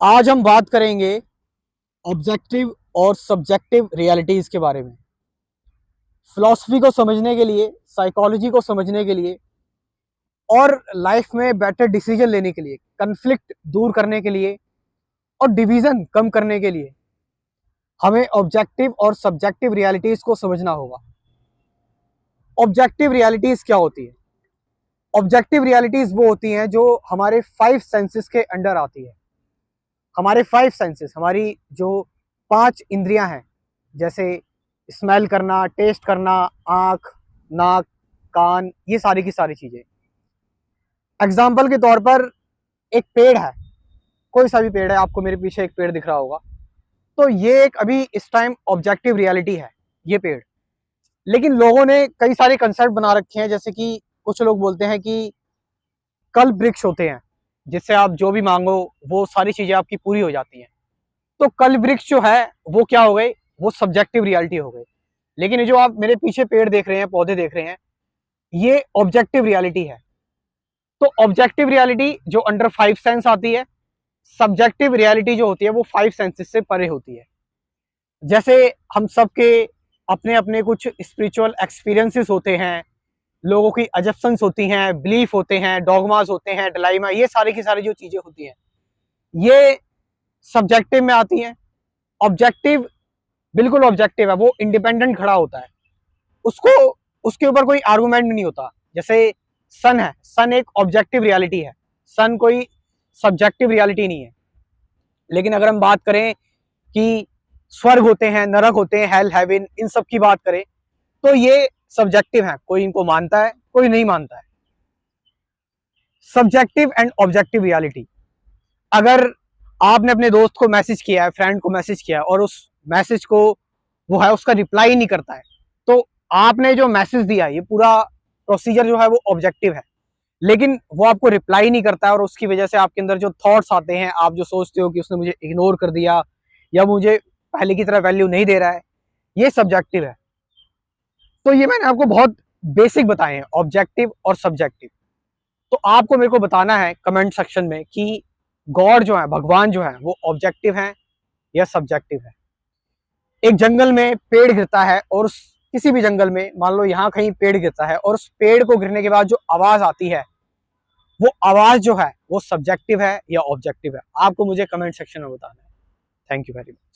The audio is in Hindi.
आज हम बात करेंगे ऑब्जेक्टिव और सब्जेक्टिव रियलिटीज के बारे में। फिलॉसफी को समझने के लिए, साइकोलॉजी को समझने के लिए और लाइफ में बेटर डिसीजन लेने के लिए, कन्फ्लिक्ट दूर करने के लिए और डिवीजन कम करने के लिए हमें ऑब्जेक्टिव और सब्जेक्टिव रियलिटीज को समझना होगा। ऑब्जेक्टिव रियलिटीज क्या होती है? ऑब्जेक्टिव रियलिटीज वो होती हैं जो हमारे 5 सेंसेस के अंडर आती है। हमारे 5 सेंसेस, हमारी जो 5 इंद्रियां हैं, जैसे स्मेल करना, टेस्ट करना, आँख, नाक, कान, ये सारी की सारी चीज़ें। एग्जाम्पल के तौर पर एक पेड़ है, कोई सा भी पेड़ है, आपको मेरे पीछे एक पेड़ दिख रहा होगा, तो ये एक अभी इस टाइम ऑब्जेक्टिव रियलिटी है, ये पेड़। लेकिन लोगों ने कई सारे कंसेप्ट बना रखे हैं, जैसे कि कुछ लोग बोलते हैं कि कल्प वृक्ष होते हैं, जिससे आप जो भी मांगो वो सारी चीज़ें आपकी पूरी हो जाती हैं। तो कल्प वृक्ष जो है वो क्या हो गई? वो सब्जेक्टिव रियलिटी हो गई। लेकिन ये जो आप मेरे पीछे पेड़ देख रहे हैं, पौधे देख रहे हैं, ये ऑब्जेक्टिव रियलिटी है। तो ऑब्जेक्टिव रियलिटी जो अंडर 5 सेंस आती है, सब्जेक्टिव रियलिटी जो होती है वो 5 सेंसेस से परे होती है। जैसे हम सबके अपने अपने कुछ स्पिरिचुअल एक्सपीरियंसेस होते हैं, लोगों की अजप्शंस होती हैं, बिलीफ होते हैं, डॉगमास होते हैं, डलाइमा, ये सारी की सारी जो चीजें होती हैं, ये सब्जेक्टिव में आती हैं। ऑब्जेक्टिव बिल्कुल ऑब्जेक्टिव है, वो इंडिपेंडेंट खड़ा होता है, उसको उसके ऊपर कोई आर्गुमेंट नहीं होता। जैसे सन है, सन एक ऑब्जेक्टिव रियलिटी है, सन कोई सब्जेक्टिव रियलिटी नहीं है। लेकिन अगर हम बात करें कि स्वर्ग होते हैं, नरक होते हैं, हेल, हेवन, इन सब की बात करें, तो ये सब्जेक्टिव है, कोई इनको मानता है, कोई नहीं मानता है। सब्जेक्टिव एंड ऑब्जेक्टिव रियलिटी, अगर आपने अपने दोस्त को मैसेज किया है, फ्रेंड को मैसेज किया है, और उस मैसेज को वो है उसका रिप्लाई नहीं करता है, तो आपने जो मैसेज दिया, ये पूरा प्रोसीजर जो है वो ऑब्जेक्टिव है। लेकिन वो आपको रिप्लाई नहीं करता है, और उसकी वजह से आपके अंदर जो थॉट्स आते हैं, आप जो सोचते हो कि उसने मुझे इग्नोर कर दिया या मुझे पहले की तरह वैल्यू नहीं दे रहा है, ये सब्जेक्टिव है। तो ये मैंने आपको बहुत बेसिक बताए हैं, ऑब्जेक्टिव और सब्जेक्टिव। तो आपको मेरे को बताना है कमेंट सेक्शन में कि गॉड जो है, भगवान जो है, वो ऑब्जेक्टिव है या सब्जेक्टिव है। एक जंगल में पेड़ गिरता है, और किसी भी जंगल में मान लो यहाँ कहीं पेड़ गिरता है, और उस पेड़ को गिरने के बाद जो आवाज आती है, वो आवाज जो है वो सब्जेक्टिव है या ऑब्जेक्टिव है? आपको मुझे कमेंट सेक्शन में बताना है। Thank you very much.